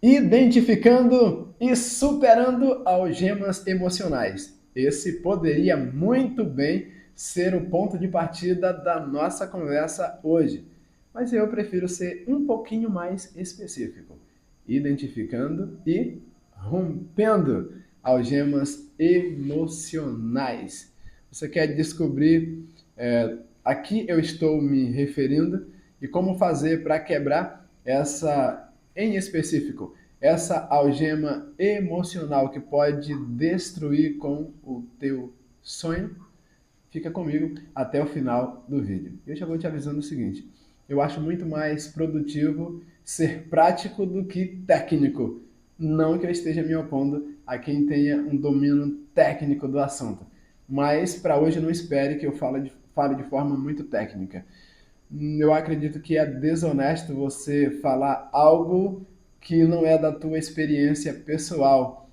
Identificando e superando algemas emocionais. Esse poderia muito bem ser o ponto de partida da nossa conversa hoje, mas eu prefiro ser um pouquinho mais específico. Identificando e rompendo algemas emocionais. Você quer descobrir a que eu estou me referindo e como fazer para quebrar essa, em específico, essa algema emocional que pode destruir com o teu sonho? Fica comigo até o final do vídeo. Eu já vou te avisando o seguinte: eu acho muito mais produtivo ser prático do que técnico. Não que eu esteja me opondo a quem tenha um domínio técnico do assunto, mas para hoje não espere que eu fale de forma muito técnica. Eu acredito que é desonesto você falar algo que não é da tua experiência pessoal.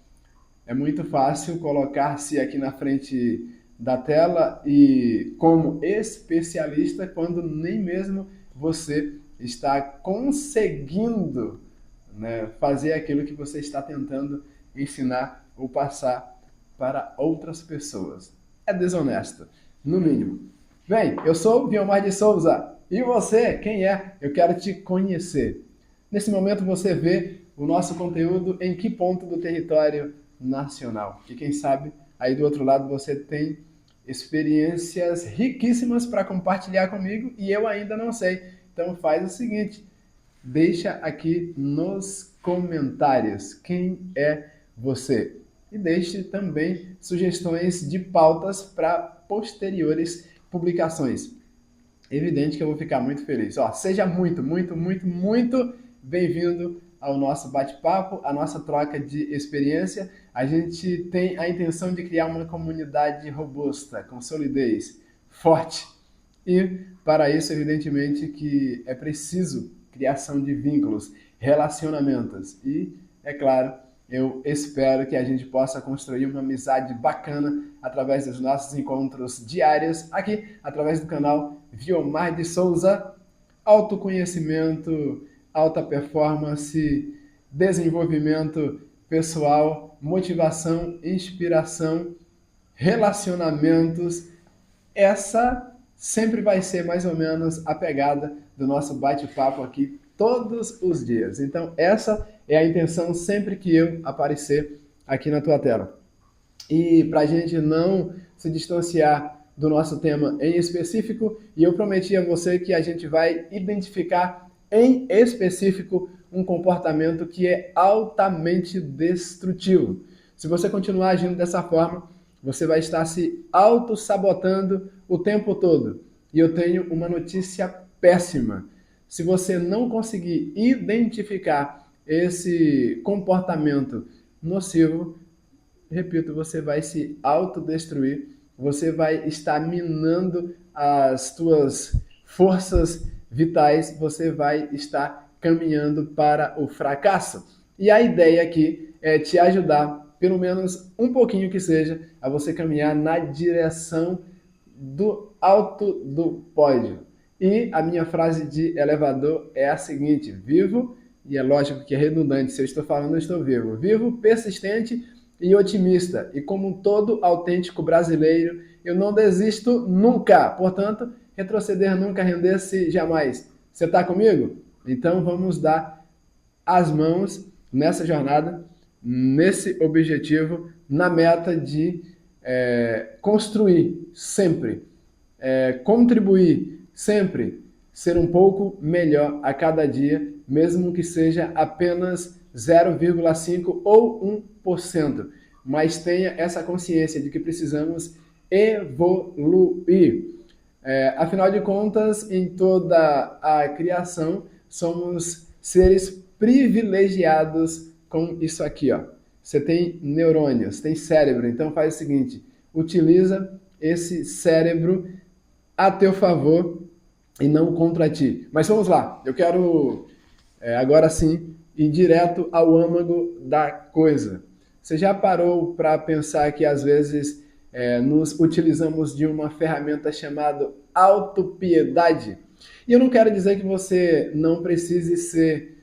É muito fácil colocar-se aqui na frente da tela e como especialista quando nem mesmo você está conseguindo, né, fazer aquilo que você está tentando ensinar ou passar para outras pessoas. É desonesto, no mínimo. Bem, eu sou Vilmar de Souza. E você, quem é? Eu quero te conhecer. Nesse momento você vê o nosso conteúdo em que ponto do território nacional. E quem sabe, aí do outro lado você tem experiências riquíssimas para compartilhar comigo e eu ainda não sei. Então faz o seguinte, deixa aqui nos comentários quem é você. E deixe também sugestões de pautas para posteriores publicações. Evidente que eu vou ficar muito feliz. Ó, seja muito, muito, muito, muito bem-vindo ao nosso bate-papo, a nossa troca de experiência. A gente tem a intenção de criar uma comunidade robusta, com solidez, forte. E para isso, evidentemente, que é preciso criação de vínculos, relacionamentos. E, é claro, eu espero que a gente possa construir uma amizade bacana através dos nossos encontros diários aqui, através do canal Vilmar de Souza. Autoconhecimento, alta performance, desenvolvimento pessoal, motivação, inspiração, relacionamentos. Essa sempre vai ser mais ou menos a pegada do nosso bate-papo aqui todos os dias. Então, essa é a intenção sempre que eu aparecer aqui na tua tela. E para a gente não se distanciar do nosso tema em específico, e eu prometi a você que a gente vai identificar em específico um comportamento que é altamente destrutivo. Se você continuar agindo dessa forma, você vai estar se auto-sabotando o tempo todo. E eu tenho uma notícia péssima. Se você não conseguir identificar esse comportamento nocivo, repito, você vai se autodestruir, você vai estar minando as tuas forças vitais, você vai estar caminhando para o fracasso. E a ideia aqui é te ajudar, pelo menos um pouquinho que seja, a você caminhar na direção do alto do pódio. E a minha frase de elevador é a seguinte: vivo, e é lógico que é redundante, se eu estou falando, eu estou vivo. Vivo, persistente e otimista. E como todo autêntico brasileiro, eu não desisto nunca. Portanto, retroceder nunca, render-se jamais. Você está comigo? Então vamos dar as mãos nessa jornada, nesse objetivo, na meta de construir sempre, contribuir sempre, ser um pouco melhor a cada dia, mesmo que seja apenas 0,5 ou 1%. Mas tenha essa consciência de que precisamos evoluir. Afinal de contas, em toda a criação, somos seres privilegiados com isso aqui, ó. Você tem neurônios, tem cérebro, então faz o seguinte, utiliza esse cérebro a teu favor e não contra ti. Mas vamos lá, eu quero agora sim ir direto ao âmago da coisa. Você já parou para pensar que às vezes nos utilizamos de uma ferramenta chamada autopiedade? E eu não quero dizer que você não precise ser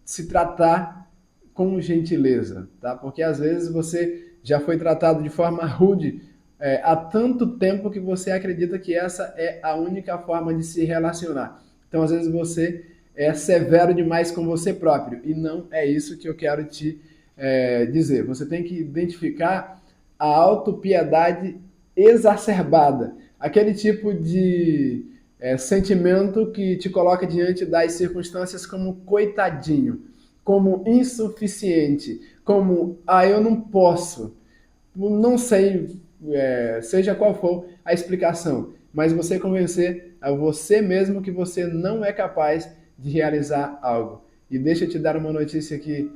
se tratar com gentileza, tá? Porque às vezes você já foi tratado de forma rude há tanto tempo que você acredita que essa é a única forma de se relacionar. Então, às vezes você é severo demais com você próprio e não é isso que eu quero te dizer. Você tem que identificar a autopiedade exacerbada, aquele tipo de sentimento que te coloca diante das circunstâncias como coitadinho, como insuficiente, como eu não posso, não sei, seja qual for a explicação, mas você convencer a você mesmo que você não é capaz de realizar algo. E deixa eu te dar uma notícia que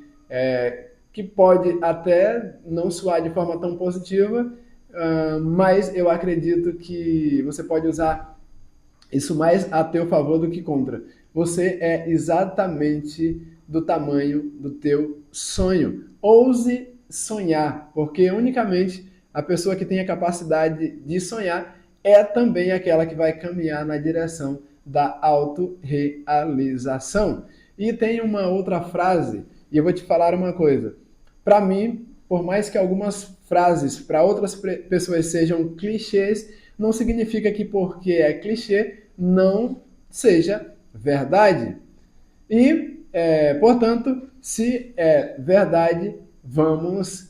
pode até não soar de forma tão positiva, mas eu acredito que você pode usar isso mais a teu favor do que contra. Você é exatamente do tamanho do teu sonho. Ouse sonhar, porque unicamente a pessoa que tem a capacidade de sonhar é também aquela que vai caminhar na direção da autorrealização. E tem uma outra frase, e eu vou te falar uma coisa. Para mim, por mais que algumas frases para outras pessoas sejam clichês, não significa que porque é clichê não seja verdade. E, portanto, se é verdade, vamos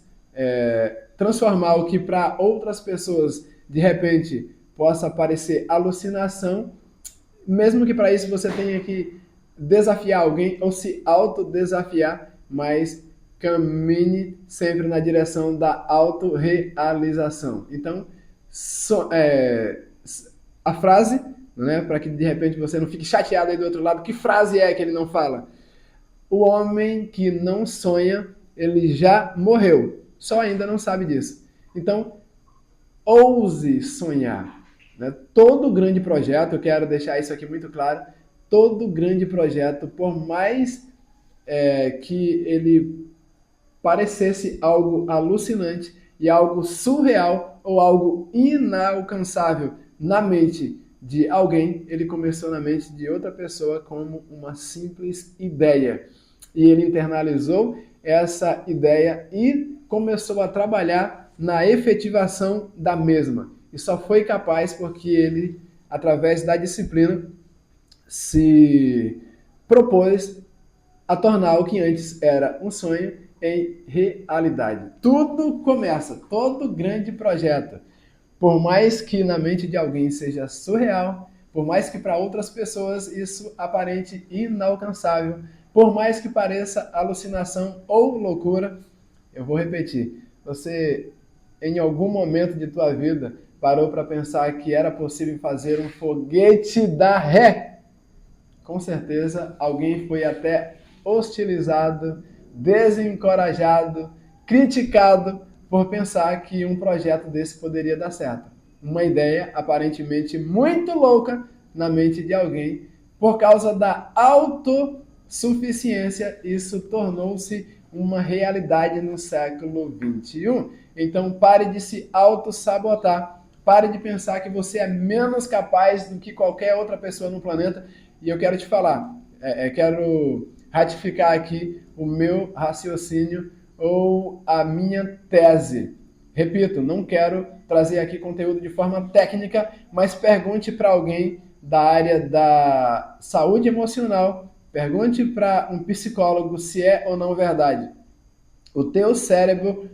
transformar o que para outras pessoas de repente possa parecer alucinação, mesmo que para isso você tenha que desafiar alguém ou se autodesafiar, mas caminhe sempre na direção da autorrealização. Então, a frase, né, para que de repente você não fique chateado aí do outro lado, que frase é que ele não fala? O homem que não sonha, ele já morreu, só ainda não sabe disso. Então, ouse sonhar. Né? Todo grande projeto, eu quero deixar isso aqui muito claro, todo grande projeto, por mais que ele parecesse algo alucinante e algo surreal ou algo inalcançável na mente de alguém, ele começou na mente de outra pessoa como uma simples ideia. E ele internalizou essa ideia e começou a trabalhar na efetivação da mesma. E só foi capaz porque ele, através da disciplina, se propôs a tornar o que antes era um sonho em realidade. Tudo começa, todo grande projeto, por mais que na mente de alguém seja surreal, por mais que para outras pessoas isso aparente inalcançável, por mais que pareça alucinação ou loucura, eu vou repetir, você em algum momento de tua vida parou para pensar que era possível fazer um foguete dar ré? Com certeza alguém foi até hostilizado, desencorajado, criticado por pensar que um projeto desse poderia dar certo. Uma ideia aparentemente muito louca na mente de alguém, por causa da autossuficiência, isso tornou-se uma realidade no século XXI. Então pare de se auto-sabotar, pare de pensar que você é menos capaz do que qualquer outra pessoa no planeta. E eu quero te falar, quero ratificar aqui o meu raciocínio ou a minha tese. Repito, não quero trazer aqui conteúdo de forma técnica, mas pergunte para alguém da área da saúde emocional, pergunte para um psicólogo se é ou não verdade. O teu cérebro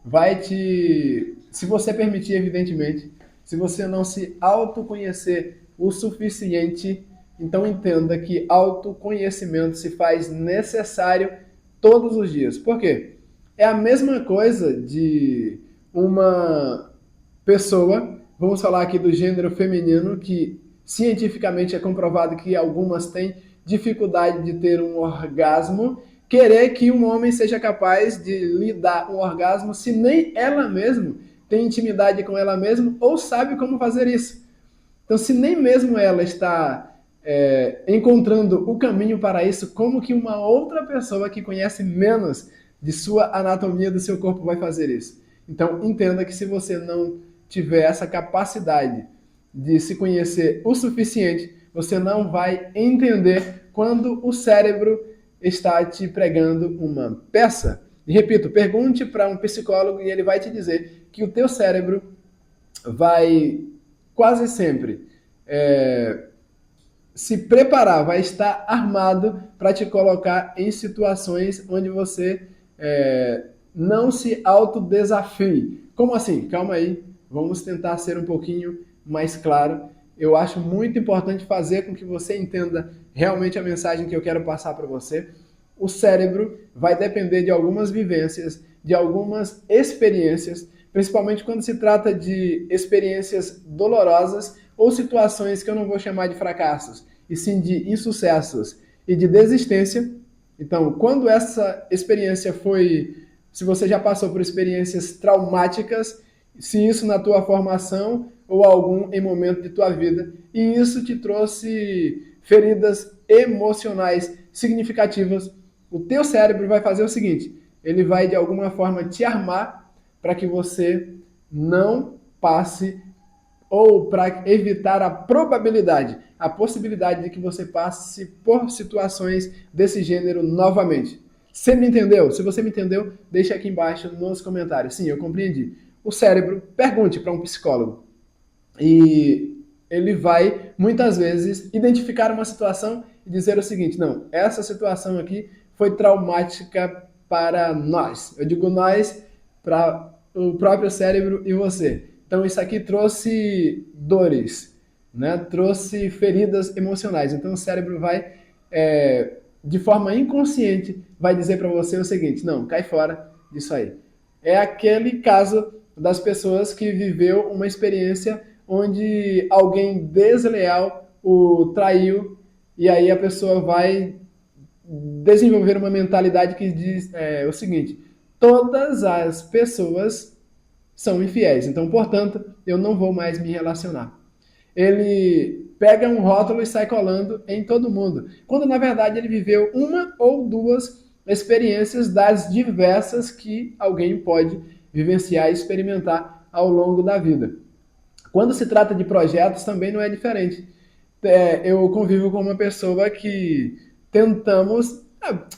vai se você permitir, evidentemente, se você não se autoconhecer o suficiente, então entenda que autoconhecimento se faz necessário todos os dias. Por quê? É a mesma coisa de uma pessoa, vamos falar aqui do gênero feminino, que cientificamente é comprovado que algumas têm dificuldade de ter um orgasmo, querer que um homem seja capaz de lhe dar um orgasmo se nem ela mesma tem intimidade com ela mesma ou sabe como fazer isso. Então, se nem mesmo ela está encontrando o caminho para isso, como que uma outra pessoa que conhece menos de sua anatomia do seu corpo vai fazer isso? Então, entenda que se você não tiver essa capacidade de se conhecer o suficiente, você não vai entender quando o cérebro está te pregando uma peça. E repito, pergunte para um psicólogo e ele vai te dizer que o teu cérebro vai quase sempre se preparar, vai estar armado para te colocar em situações onde você não se autodesafie. Como assim? Calma aí, vamos tentar ser um pouquinho mais claro. Eu acho muito importante fazer com que você entenda realmente a mensagem que eu quero passar para você. O cérebro vai depender de algumas vivências, de algumas experiências, principalmente quando se trata de experiências dolorosas ou situações que eu não vou chamar de fracassos, e sim de insucessos e de desistência. Então, quando essa experiência se você já passou por experiências traumáticas, se isso na tua formação ou algum em momento de tua vida, e isso te trouxe feridas emocionais significativas, o teu cérebro vai fazer o seguinte, ele vai de alguma forma te armar para que você não passe, ou para evitar a probabilidade, a possibilidade de que você passe por situações desse gênero novamente. Você me entendeu? Se você me entendeu, deixa aqui embaixo nos comentários. Sim, eu compreendi. O cérebro, pergunte para um psicólogo. E ele vai, muitas vezes, identificar uma situação e dizer o seguinte, não, essa situação aqui foi traumática para nós. Eu digo nós, para o próprio cérebro e você. Então isso aqui trouxe dores, né? Trouxe feridas emocionais. Então o cérebro vai, de forma inconsciente, vai dizer para você o seguinte, não, cai fora disso aí. É aquele caso das pessoas que viveu uma experiência onde alguém desleal o traiu e aí a pessoa vai desenvolver uma mentalidade que diz o seguinte, todas as pessoas são infiéis, então, portanto, eu não vou mais me relacionar. Ele pega um rótulo e sai colando em todo mundo, quando na verdade ele viveu uma ou duas experiências das diversas que alguém pode vivenciar e experimentar ao longo da vida. Quando se trata de projetos, também não é diferente. Eu convivo com uma pessoa que tentamos,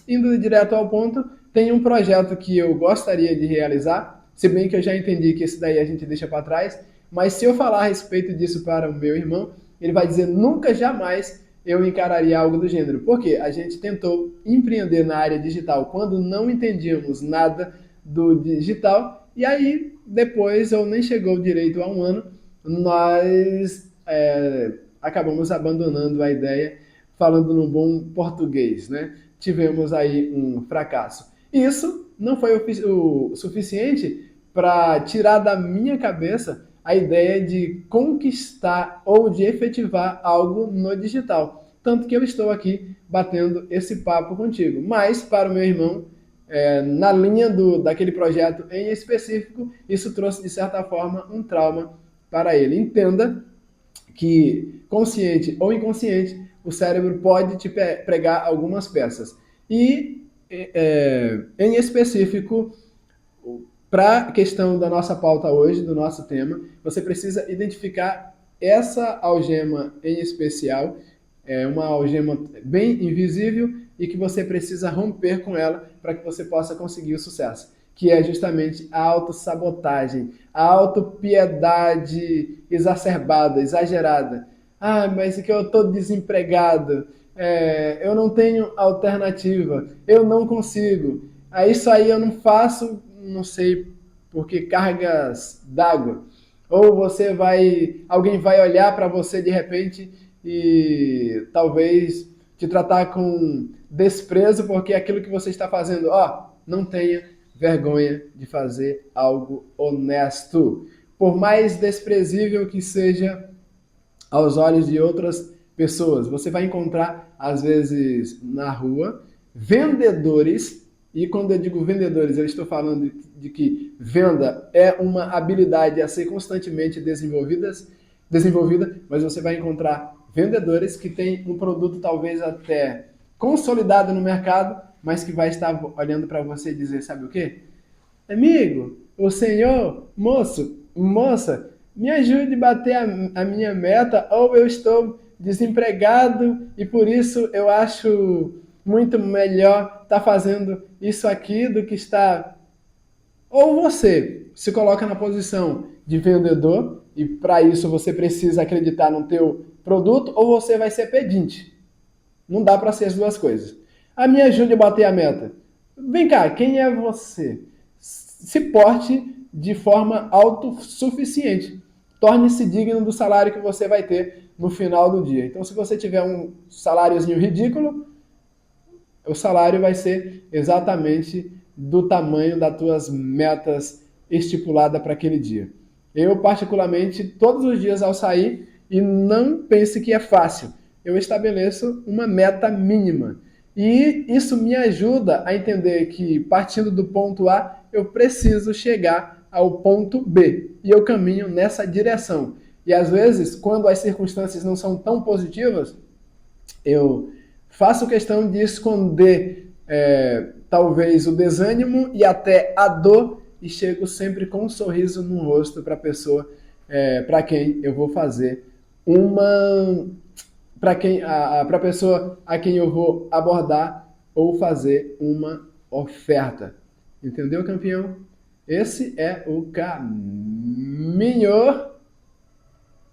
indo direto ao ponto, tem um projeto que eu gostaria de realizar, se bem que eu já entendi que esse daí a gente deixa para trás, mas se eu falar a respeito disso para o meu irmão, ele vai dizer nunca, jamais eu encararia algo do gênero. Porque a gente tentou empreender na área digital quando não entendíamos nada do digital, e aí depois, ou nem chegou direito a um ano, nós acabamos abandonando a ideia, falando no bom português, né? Tivemos aí um fracasso. Isso não foi o suficiente para tirar da minha cabeça a ideia de conquistar ou de efetivar algo no digital. Tanto que eu estou aqui batendo esse papo contigo. Mas, para o meu irmão, na linha daquele projeto em específico, isso trouxe, de certa forma, um trauma para ele. Entenda que, consciente ou inconsciente, o cérebro pode te pregar algumas peças. E, em específico, para a questão da nossa pauta hoje, do nosso tema, você precisa identificar essa algema em especial, uma algema bem invisível e que você precisa romper com ela para que você possa conseguir o sucesso, que é justamente a autossabotagem, a autopiedade exacerbada, exagerada. Ah, mas é que eu estou desempregado, eu não tenho alternativa, eu não consigo. Isso aí eu não faço, não sei, porque cargas d'água. Ou alguém vai olhar para você de repente e talvez te tratar com desprezo porque aquilo que você está fazendo, não tenha vergonha de fazer algo honesto. Por mais desprezível que seja aos olhos de outras pessoas, você vai encontrar, às vezes, na rua, vendedores, e quando eu digo vendedores, eu estou falando de que venda é uma habilidade a ser constantemente desenvolvida, mas você vai encontrar vendedores que têm um produto talvez até consolidado no mercado, mas que vai estar olhando para você e dizer, sabe o quê? Amigo, o senhor, moço, moça, me ajude a bater a minha meta, ou eu estou desempregado e por isso eu acho muito melhor estar fazendo isso aqui do que estar... Ou você se coloca na posição de vendedor e para isso você precisa acreditar no teu produto, ou você vai ser pedinte. Não dá para ser as duas coisas. Me ajude a bater a meta. Vem cá, quem é você? Se porte de forma autossuficiente. Torne-se digno do salário que você vai ter no final do dia. Então, se você tiver um saláriozinho ridículo, o salário vai ser exatamente do tamanho das tuas metas estipuladas para aquele dia. Eu, particularmente, todos os dias ao sair, e não pense que é fácil, eu estabeleço uma meta mínima. E isso me ajuda a entender que, partindo do ponto A, eu preciso chegar ao ponto B. E eu caminho nessa direção. E às vezes, quando as circunstâncias não são tão positivas, eu faço questão de esconder talvez o desânimo e até a dor e chego sempre com um sorriso no rosto para a pessoa para quem eu vou fazer uma... para a pessoa a quem eu vou abordar ou fazer uma oferta. Entendeu, campeão? Esse é o caminho